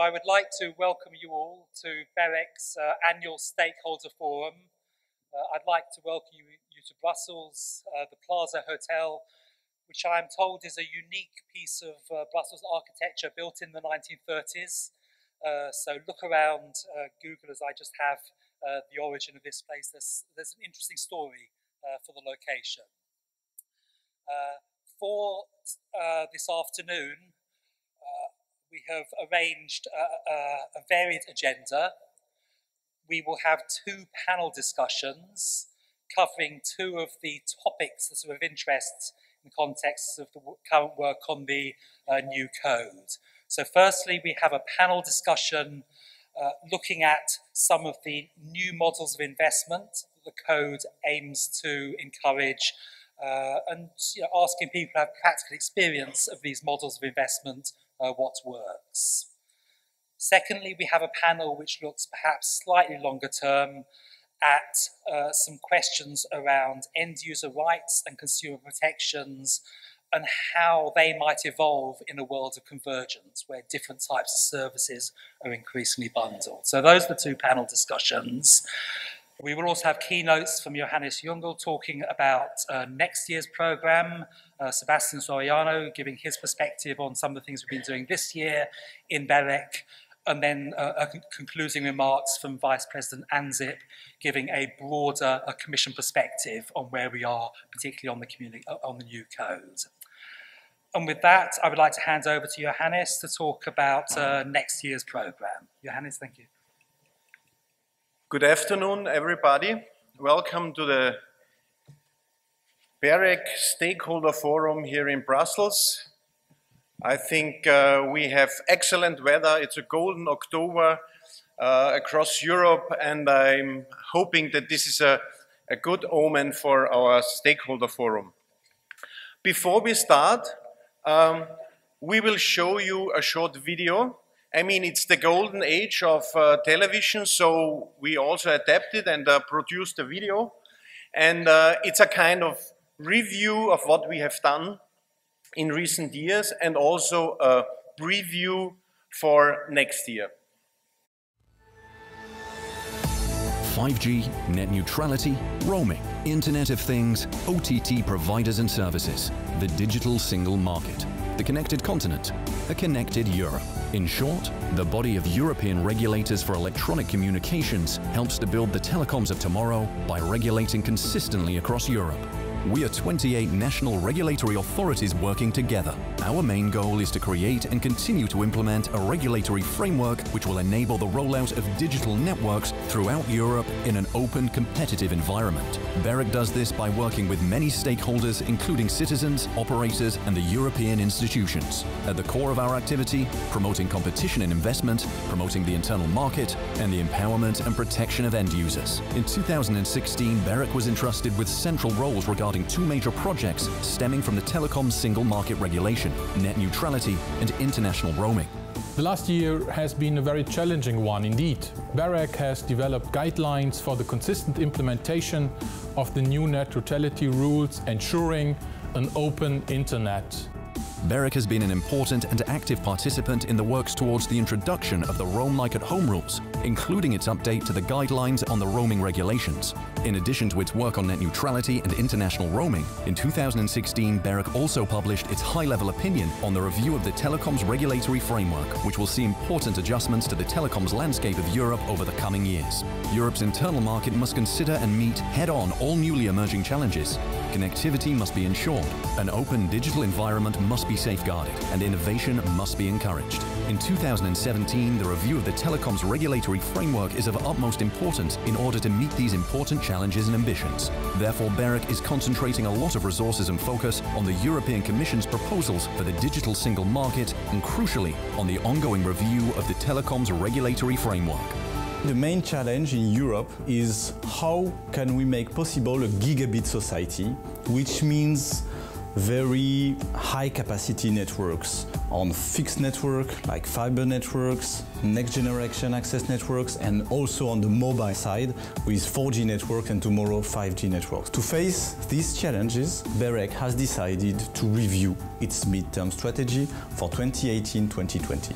I would like to welcome you all to BEREC's annual Stakeholder Forum. I'd like to welcome you to Brussels, the Plaza Hotel, which I am told is a unique piece of Brussels architecture built in the 1930s. So look around, Google, as I just have the origin of this place. There's an interesting story for the location. For this afternoon, we have arranged a varied agenda. We will have 2 panel discussions covering 2 of the topics that are of interest in the context of the current work on the new code. So firstly, we have a panel discussion looking at some of the new models of investment that the code aims to encourage and asking people to have practical experience of these models of investment, what works. Secondly, we have a panel which looks perhaps slightly longer term at some questions around end user rights and consumer protections and how they might evolve in a world of convergence where different types of services are increasingly bundled. So those are the 2 panel discussions. We will also have keynotes from Johannes Jungel talking about next year's programme, Sebastian Soriano giving his perspective on some of the things we've been doing this year in BEREC, and then concluding remarks from Vice President Ansip giving a broader Commission perspective on where we are, particularly on the new code. And with that, I would like to hand over to Johannes to talk about next year's programme. Johannes, thank you. Good afternoon, everybody. Welcome to the BEREC Stakeholder Forum here in Brussels. I think we have excellent weather. It's a golden October across Europe, and I'm hoping that this is a good omen for our Stakeholder Forum. Before we start, we will show you a short video. I mean, it's the golden age of television, so we also adapted and produced a video. And it's a kind of review of what we have done in recent years and also a preview for next year. 5G, net neutrality, roaming, Internet of Things, OTT providers and services, the digital single market, the connected continent, a connected Europe. In short, the body of European regulators for electronic communications helps to build the telecoms of tomorrow by regulating consistently across Europe. We are 28 national regulatory authorities working together. Our main goal is to create and continue to implement a regulatory framework which will enable the rollout of digital networks throughout Europe in an open, competitive environment. BEREC does this by working with many stakeholders, including citizens, operators, and the European institutions. At the core of our activity, promoting competition and investment, promoting the internal market, and the empowerment and protection of end users. In 2016, BEREC was entrusted with central roles regarding 2 major projects stemming from the telecoms single market regulation, net neutrality and international roaming. The last year has been a very challenging one indeed. BEREC has developed guidelines for the consistent implementation of the new net neutrality rules, ensuring an open internet. BEREC has been an important and active participant in the works towards the introduction of the Roam Like at Home rules, including its update to the guidelines on the roaming regulations. In addition to its work on net neutrality and international roaming, in 2016 BEREC also published its high-level opinion on the review of the telecoms regulatory framework, which will see important adjustments to the telecoms landscape of Europe over the coming years. Europe's internal market must consider and meet head-on all newly emerging challenges. Connectivity must be ensured, an open digital environment must be safeguarded, and innovation must be encouraged. In 2017, the review of the telecoms regulatory framework is of utmost importance in order to meet these important challenges and ambitions. Therefore, BEREC is concentrating a lot of resources and focus on the European Commission's proposals for the digital single market and, crucially, on the ongoing review of the telecoms regulatory framework. The main challenge in Europe is how can we make possible a gigabit society, which means very high capacity networks on fixed network like fiber networks, next generation access networks, and also on the mobile side with 4G networks and tomorrow 5G networks. To face these challenges, BEREC has decided to review its midterm strategy for 2018-2020.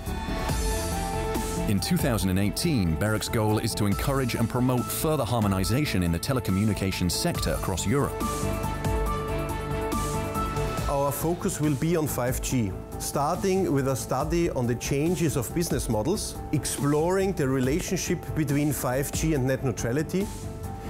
In 2018, BEREC's goal is to encourage and promote further harmonization in the telecommunications sector across Europe. Our focus will be on 5G, starting with a study on the changes of business models, exploring the relationship between 5G and net neutrality,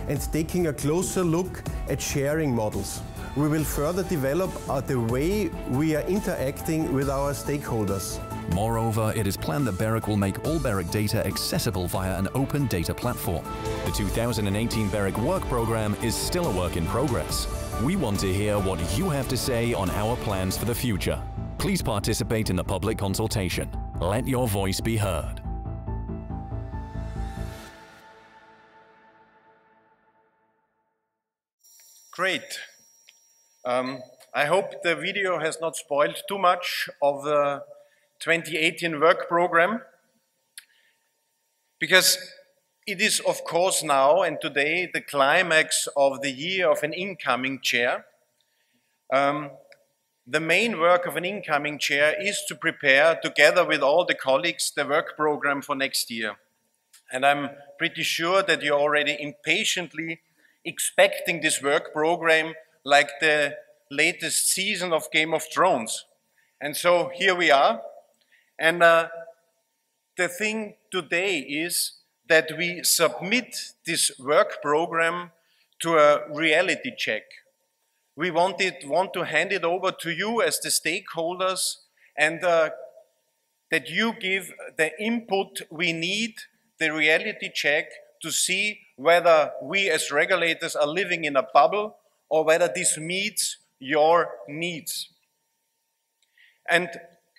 and taking a closer look at sharing models. We will further develop the way we are interacting with our stakeholders. Moreover, it is planned that BEREC will make all BEREC data accessible via an open data platform. The 2018 BEREC work program is still a work in progress. We want to hear what you have to say on our plans for the future. Please participate in the public consultation. Let your voice be heard. Great. I hope the video has not spoiled too much of the 2018 work program, because it is of course now and today the climax of the year of an incoming chair. The main work of an incoming chair is to prepare, together with all the colleagues, the work program for next year. And I'm pretty sure that you're already impatiently expecting this work program like the latest season of Game of Thrones. And so here we are. And the thing today is that we submit this work program to a reality check. We want to hand it over to you as the stakeholders, and that you give the input we need, the reality check, to see whether we as regulators are living in a bubble or whether this meets your needs. And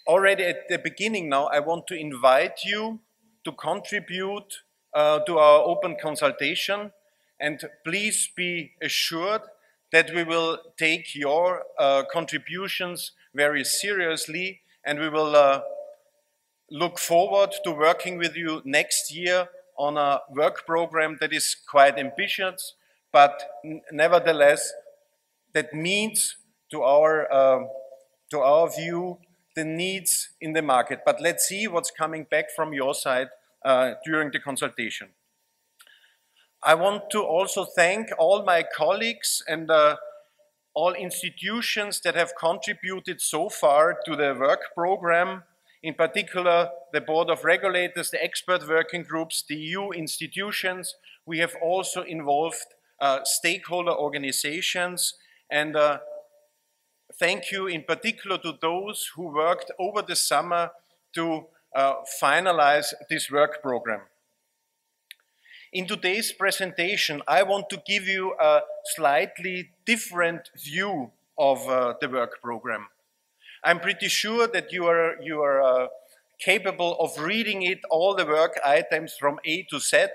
already at the beginning now, I want to invite you to contribute to our open consultation, and please be assured that we will take your contributions very seriously, and we will look forward to working with you next year on a work program that is quite ambitious, but nevertheless that meets to our view the needs in the market. But let's see what's coming back from your side during the consultation. I want to also thank all my colleagues and all institutions that have contributed so far to the work program, in particular the Board of Regulators, the expert working groups, the EU institutions. We have also involved stakeholder organizations, and thank you in particular to those who worked over the summer to finalize this work program. In today's presentation, I want to give you a slightly different view of the work program. I'm pretty sure that you are capable of reading it, all the work items from A to Z.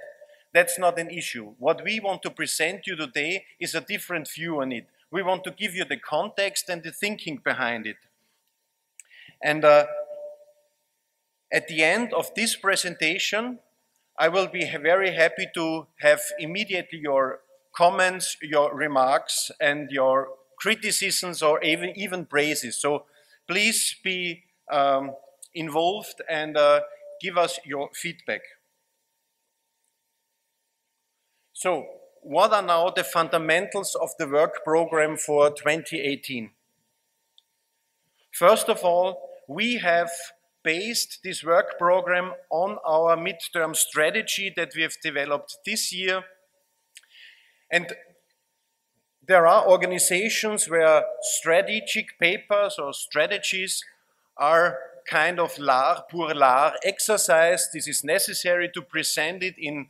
That's not an issue. What we want to present you today is a different view on it. We want to give you the context and the thinking behind it. And at the end of this presentation, I will be very happy to have immediately your comments, your remarks, and your criticisms, or even praises. So please be involved and give us your feedback. So, what are now the fundamentals of the work program for 2018? First of all, we have based this work program on our midterm strategy that we have developed this year. And there are organizations where strategic papers or strategies are kind of l'art pour l'art exercise. This is necessary to present it in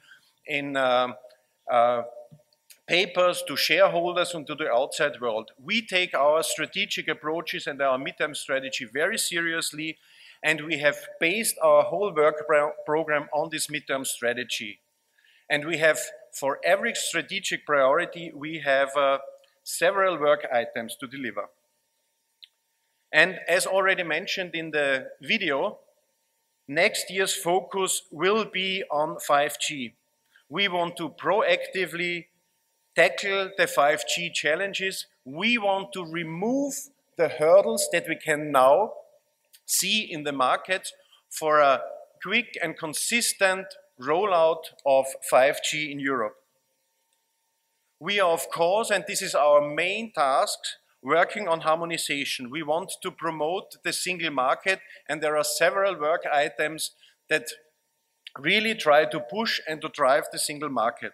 papers to shareholders and to the outside world. We take our strategic approaches and our midterm strategy very seriously, and we have based our whole work program on this midterm strategy. And we have, for every strategic priority, we have several work items to deliver. And as already mentioned in the video, next year's focus will be on 5G. We want to proactively tackle the 5G challenges. We want to remove the hurdles that we can now see in the market for a quick and consistent rollout of 5G in Europe. We are, of course, and this is our main task, working on harmonization. We want to promote the single market, and there are several work items that really try to push and to drive the single market.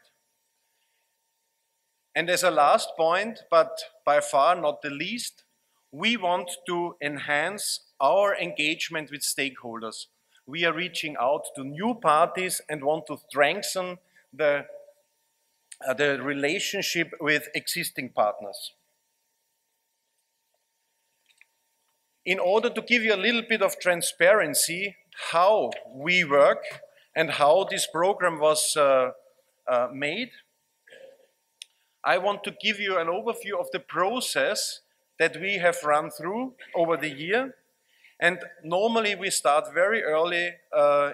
And as a last point, but by far not the least, we want to enhance our engagement with stakeholders. We are reaching out to new parties and want to strengthen the relationship with existing partners. In order to give you a little bit of transparency how we work and how this program was made, I want to give you an overview of the process that we have run through over the year. And normally we start very early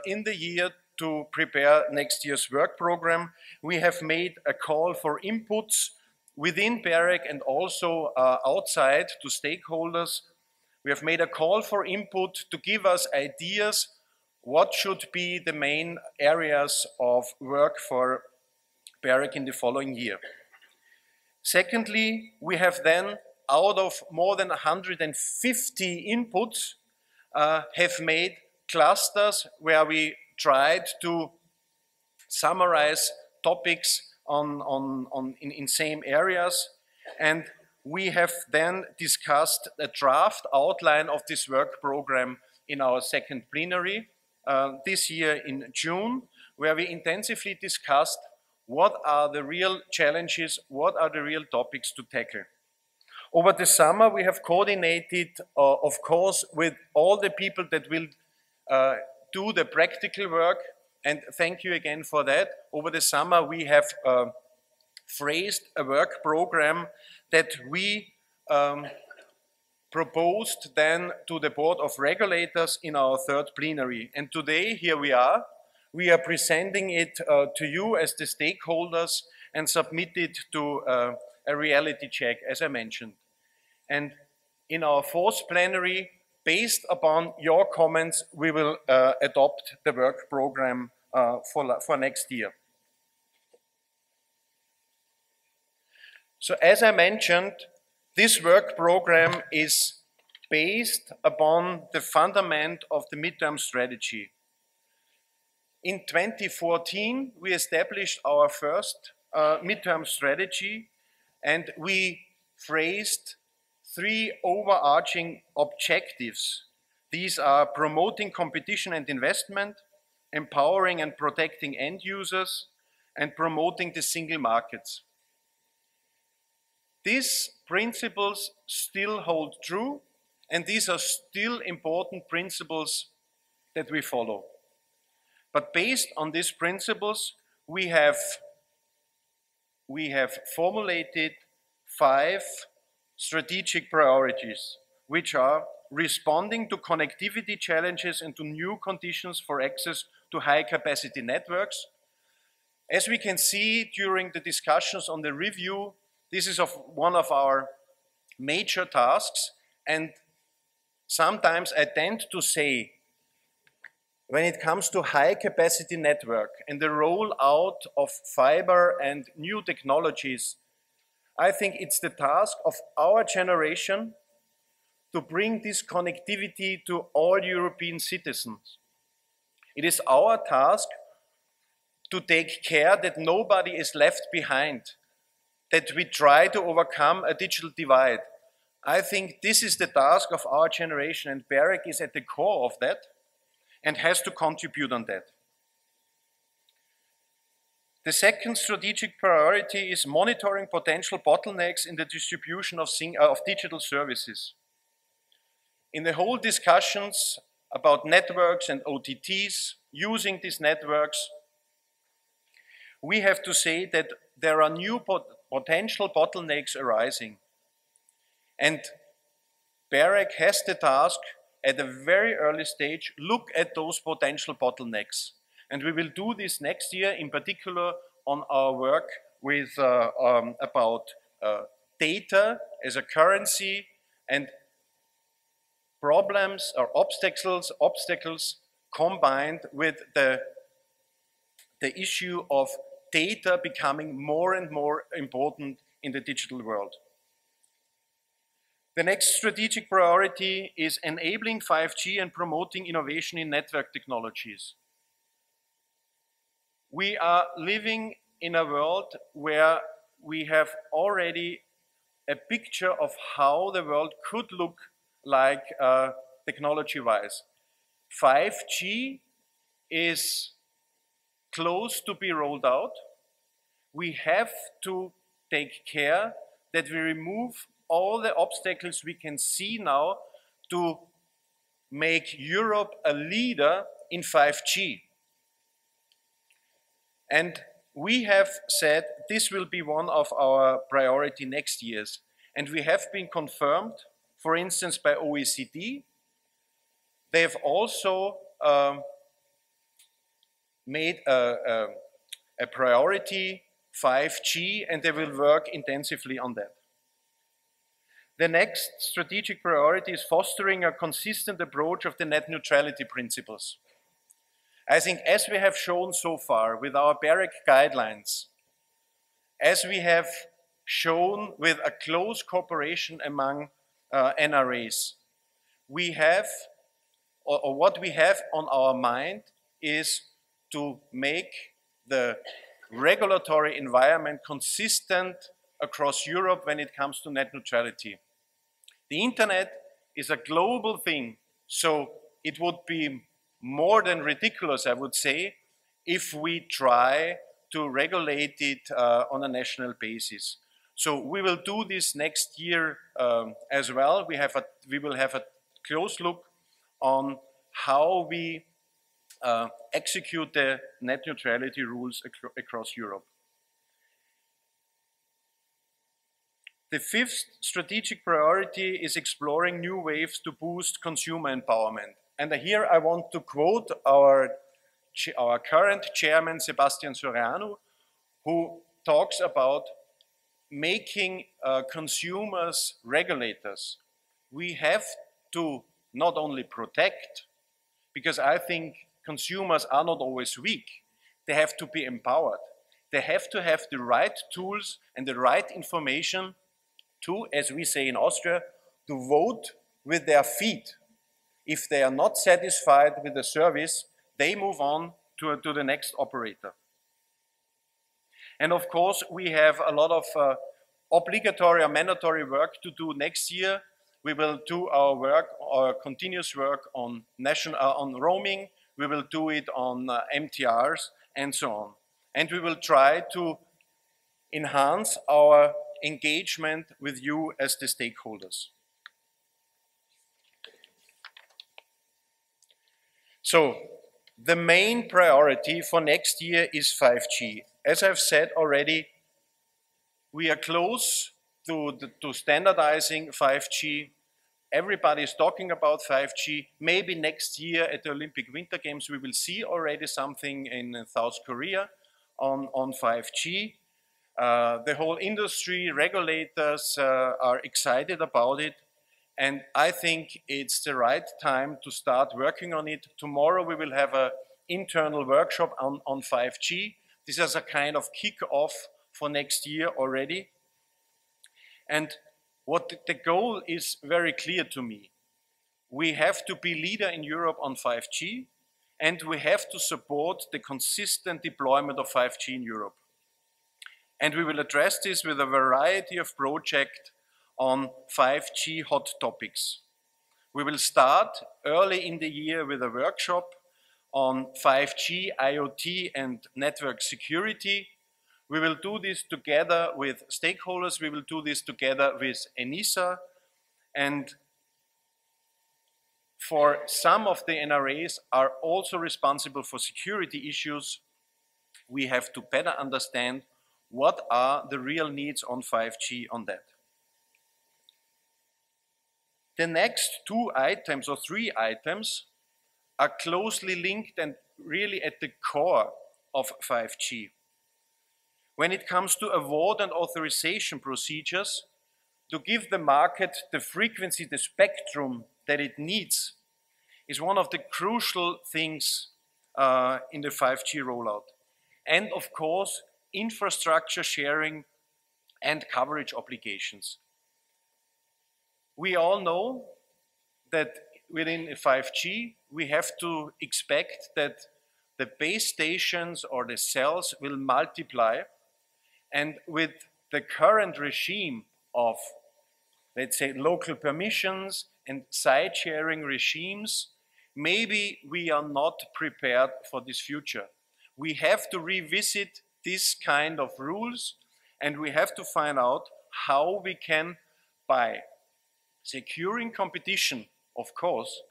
in the year to prepare next year's work program. We have made a call for inputs within BEREC and also outside to stakeholders. We have made a call for input to give us ideas what should be the main areas of work for BEREC in the following year. Secondly, we have then, out of more than 150 inputs, have made clusters where we tried to summarize topics in same areas, and we have then discussed a draft outline of this work program in our second plenary this year in June, where we intensively discussed what are the real challenges, what are the real topics to tackle. Over the summer, we have coordinated, of course, with all the people that will do the practical work, and thank you again for that. Over the summer, we have phrased a work program that we proposed then to the Board of Regulators in our third plenary. And today, here we are presenting it to you as the stakeholders and submit it to a reality check, as I mentioned. And in our fourth plenary, based upon your comments, we will adopt the work program for next year. So as I mentioned, this work program is based upon the fundament of the midterm strategy. In 2014, we established our first midterm strategy, and we phrased 3 overarching objectives. These are promoting competition and investment, empowering and protecting end users, and promoting the single markets. These principles still hold true, and these are still important principles that we follow. But based on these principles, we have formulated 5 strategic priorities, which are responding to connectivity challenges and to new conditions for access to high-capacity networks. As we can see during the discussions on the review, this is one of our major tasks, and sometimes I tend to say, when it comes to high-capacity network and the rollout of fiber and new technologies, I think it's the task of our generation to bring this connectivity to all European citizens. It is our task to take care that nobody is left behind, that we try to overcome a digital divide. I think this is the task of our generation, and BEREC is at the core of that and has to contribute on that. The second strategic priority is monitoring potential bottlenecks in the distribution of digital services. In the whole discussions about networks and OTTs, using these networks, we have to say that there are new potential bottlenecks arising. And BEREC has the task at a very early stage, look at those potential bottlenecks. And we will do this next year, in particular on our work with about data as a currency and problems or obstacles combined with the issue of data becoming more and more important in the digital world. The next strategic priority is enabling 5G and promoting innovation in network technologies. We are living in a world where we have already a picture of how the world could look like technology-wise. 5G is close to be rolled out. We have to take care that we remove all the obstacles we can see now to make Europe a leader in 5G. And we have said this will be one of our priority next years. And we have been confirmed, for instance, by OECD. They have also made a priority 5G, and they will work intensively on that. The next strategic priority is fostering a consistent approach of the net neutrality principles. I think as we have shown so far with our BEREC guidelines, as we have shown with a close cooperation among NRAs, we have, or what we have on our mind is to make the regulatory environment consistent across Europe when it comes to net neutrality. The internet is a global thing, so it would be more than ridiculous, I would say, if we try to regulate it on a national basis. So we will do this next year as well. We will have a close look on how we execute the net neutrality rules across Europe. The fifth strategic priority is exploring new ways to boost consumer empowerment. And here I want to quote our current chairman, Sebastian Soriano, who talks about making consumers regulators. We have to not only protect, because I think consumers are not always weak, they have to be empowered. They have to have the right tools and the right information to, as we say in Austria, to vote with their feet. If they are not satisfied with the service, they move on to the next operator. And of course, we have a lot of obligatory or mandatory work to do next year. We will do our work, our continuous work on roaming. We will do it on MTRs and so on. And we will try to enhance our engagement with you as the stakeholders. So, the main priority for next year is 5G. As I've said already, we are close to standardizing 5G. Everybody is talking about 5G. Maybe next year at the Olympic Winter Games we will see already something in South Korea on 5G. The whole industry, regulators are excited about it. And I think it's the right time to start working on it. Tomorrow we will have an internal workshop on 5G. This is a kind of kick-off for next year already. And what the goal is very clear to me. We have to be leader in Europe on 5G, and we have to support the consistent deployment of 5G in Europe. And we will address this with a variety of projects on 5G hot topics. We will start early in the year with a workshop on 5G, IoT and network security. We will do this together with stakeholders. We will do this together with ENISA. And for some of the NRAs are also responsible for security issues, we have to better understand what are the real needs on 5G on that. The next two items or three items are closely linked and really at the core of 5G. When it comes to award and authorization procedures, to give the market the frequency, the spectrum that it needs, is one of the crucial things in the 5G rollout. And of course, infrastructure sharing and coverage obligations. We all know that within 5G, we have to expect that the base stations or the cells will multiply. And with the current regime of, let's say, local permissions and site sharing regimes, maybe we are not prepared for this future. We have to revisit this kind of rules, and we have to find out how we can, by securing competition, of course,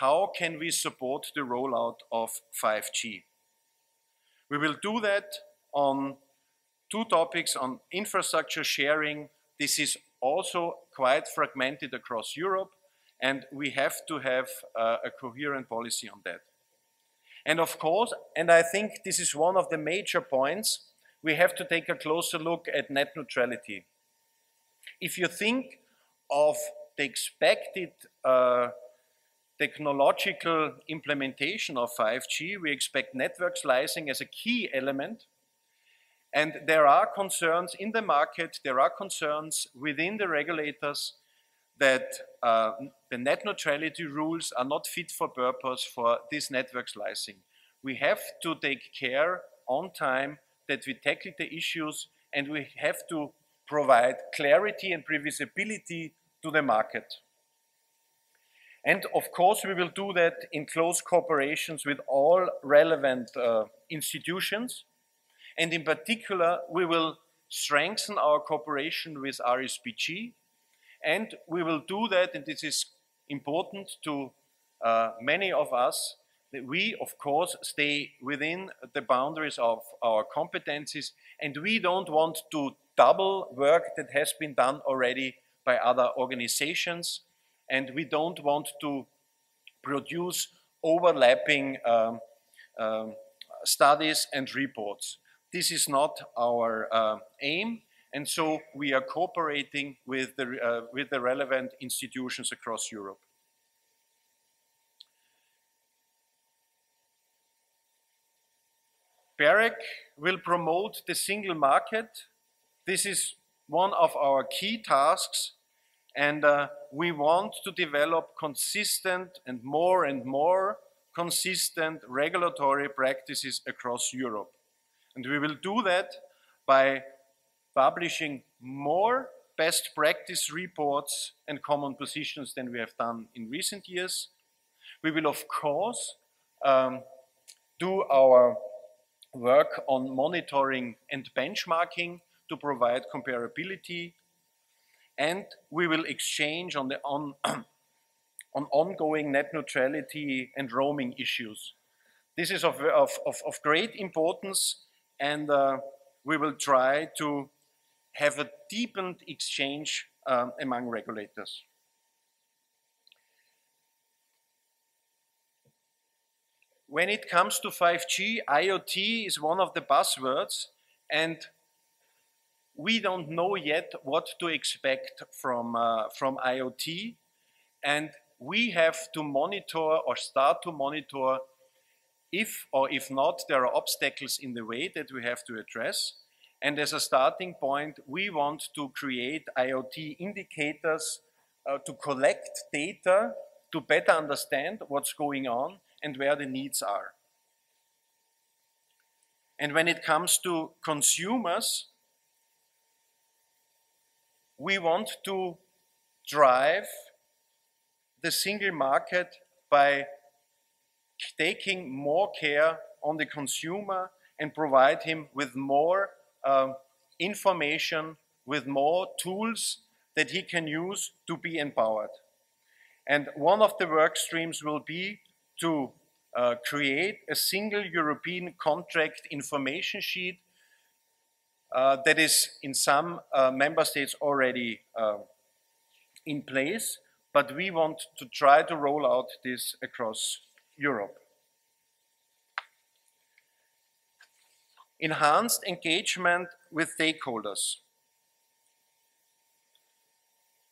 how can we support the rollout of 5G? We will do that on two topics: on infrastructure sharing. This is also quite fragmented across Europe, and we have to have a coherent policy on that. And of course, and I think this is one of the major points, we have to take a closer look at net neutrality. If you think of the expected technological implementation of 5G, we expect network slicing as a key element. And there are concerns in the market, there are concerns within the regulators that the net neutrality rules are not fit for purpose for this network slicing. We have to take care on time that we tackle the issues, and we have to provide clarity and previsibility to the market. And of course, we will do that in close cooperations with all relevant institutions. And in particular, we will strengthen our cooperation with RSPG. And we will do that, and this is important to many of us, that we, of course, stay within the boundaries of our competencies, and we don't want to double work that has been done already by other organizations, and we don't want to produce overlapping studies and reports. This is not our aim, and so we are cooperating with the relevant institutions across Europe. BEREC will promote the single market. This is one of our key tasks, and we want to develop consistent and more consistent regulatory practices across Europe. And we will do that by publishing more best practice reports and common positions than we have done in recent years. We will, of course, do our work on monitoring and benchmarking to provide comparability, and we will exchange on ongoing net neutrality and roaming issues. This is of great importance, and we will try to have a deepened exchange among regulators. When it comes to 5G, IoT is one of the buzzwords, and we don't know yet what to expect from IoT, and we have to monitor or start to monitor if or if not there are obstacles in the way that we have to address. And as a starting point, we want to create IoT indicators to collect data to better understand what's going on and where the needs are. And when it comes to consumers, we want to drive the single market by taking more care on the consumer and provide him with more information, with more tools that he can use to be empowered. And one of the work streams will be to create a single European contract information sheet that is in some member states already in place, but we want to try to roll out this across Europe. Enhanced engagement with stakeholders.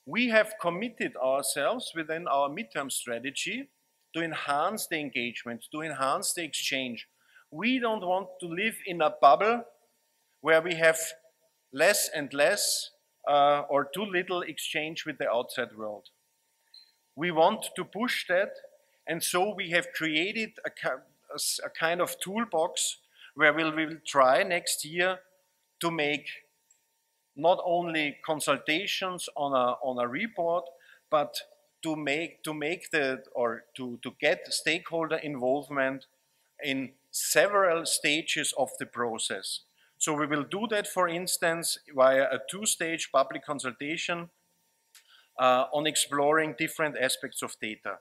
We have committed ourselves within our midterm strategy to enhance the engagement, to enhance the exchange. We don't want to live in a bubble where we have less and less or too little exchange with the outside world. We want to push that, and so we have created a kind of toolbox where we will try next year to make not only consultations on a report, but to get stakeholder involvement in several stages of the process. So we will do that, for instance, via a two-stage public consultation on exploring different aspects of data.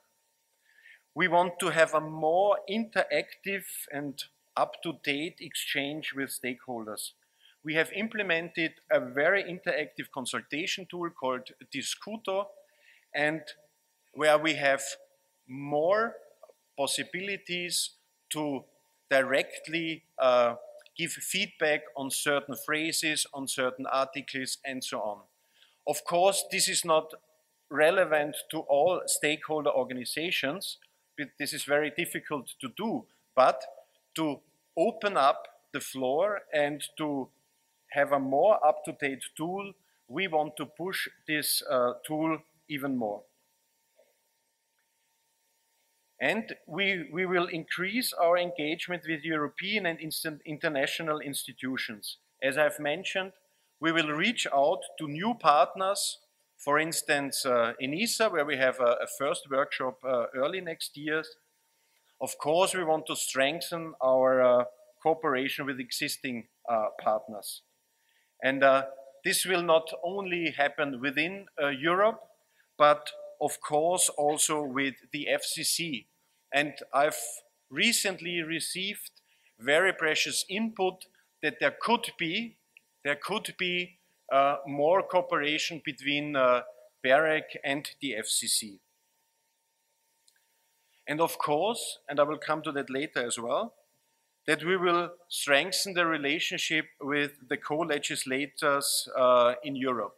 We want to have a more interactive and up-to-date exchange with stakeholders. We have implemented a very interactive consultation tool called Discuto, and where we have more possibilities to directly give feedback on certain phrases, on certain articles, and so on. Of course, this is not relevant to all stakeholder organizations. This is very difficult to do, but to open up the floor and to have a more up-to-date tool, we want to push this tool even more. And we will increase our engagement with European and international institutions. As I've mentioned, we will reach out to new partners, for instance, in ESA, where we have a first workshop early next year. Of course, we want to strengthen our cooperation with existing partners. And this will not only happen within Europe, but of course also with the FCC. And I've recently received very precious input that there could be more cooperation between BEREC and the FCC. And of course, and I will come to that later as well, that we will strengthen the relationship with the co-legislators in Europe.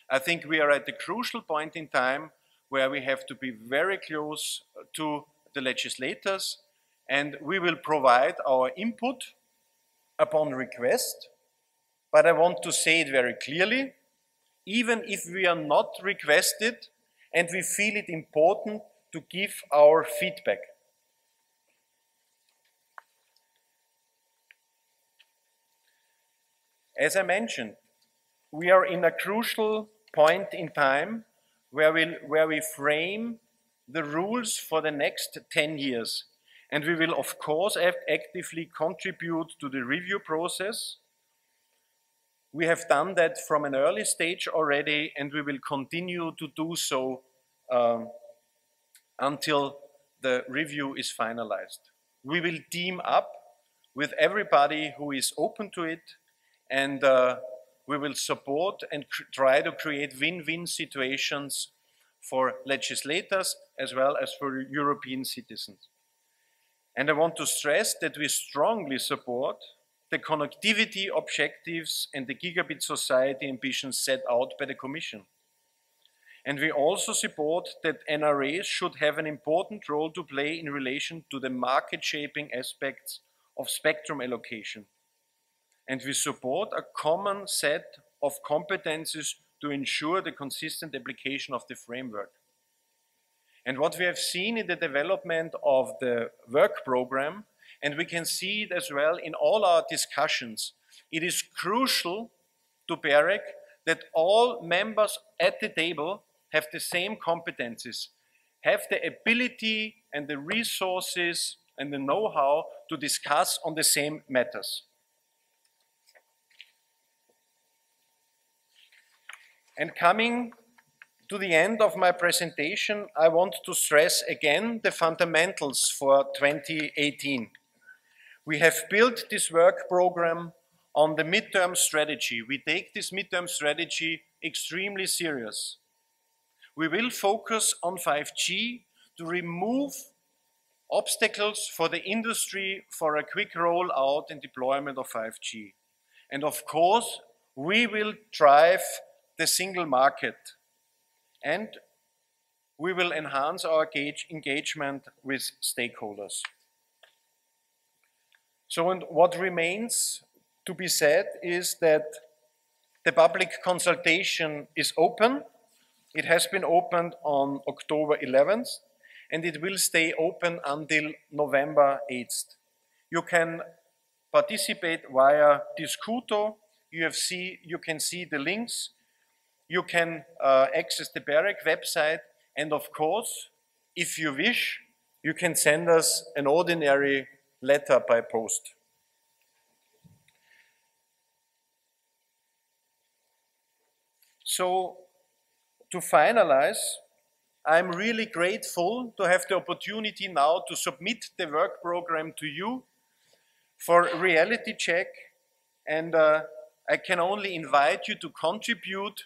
I think we are at a crucial point in time where we have to be very close to the legislators, and we will provide our input upon request. But I want to say it very clearly, even if we are not requested and we feel it important to give our feedback. As I mentioned, we are in a crucial point in time where we frame the rules for the next 10 years. And we will, of course, actively contribute to the review process. We have done that from an early stage already, and we will continue to do so until the review is finalized. We will team up with everybody who is open to it, and we will support and try to create win-win situations for legislators as well as for European citizens. And I want to stress that we strongly support the connectivity objectives and the Gigabit society ambitions set out by the Commission. And we also support that NRAs should have an important role to play in relation to the market-shaping aspects of spectrum allocation. And we support a common set of competences to ensure the consistent application of the framework. And what we have seen in the development of the work program, and we can see it as well in all our discussions, it is crucial to BEREC that all members at the table have the same competencies, have the ability and the resources and the know-how to discuss on the same matters. And coming to the end of my presentation, I want to stress again the fundamentals for 2018. We have built this work program on the midterm strategy. We take this midterm strategy extremely serious. We will focus on 5G to remove obstacles for the industry for a quick rollout and deployment of 5G. And of course, we will drive the single market. And we will enhance our engagement with stakeholders. So, and what remains to be said is that the public consultation is open. It has been opened on October 11th, and it will stay open until November 8th. You can participate via Discuto. You can see the links. You can access the BEREC website, and of course, if you wish, you can send us an ordinary letter by post. So, to finalize, I'm really grateful to have the opportunity now to submit the work program to you for reality check, and I can only invite you to contribute.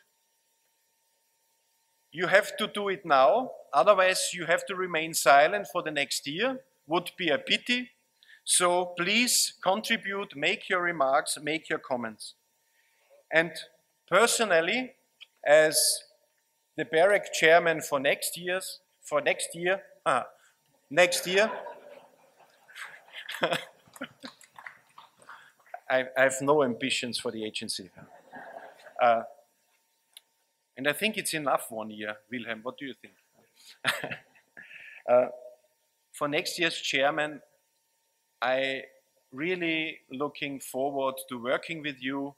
You have to do it now, otherwise you have to remain silent for the next year. Would be a pity. So please contribute, make your remarks, make your comments. And personally, as the BEREC chairman for next year, I have no ambitions for the agency. And I think it's enough 1 year. Wilhelm, what do you think? For next year's chairman, I really looking forward to working with you.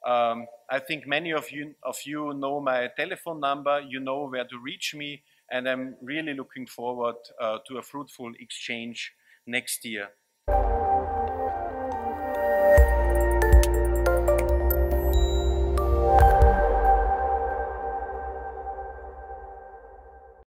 I think many of you know my telephone number, you know where to reach me, and I'm really looking forward to a fruitful exchange next year.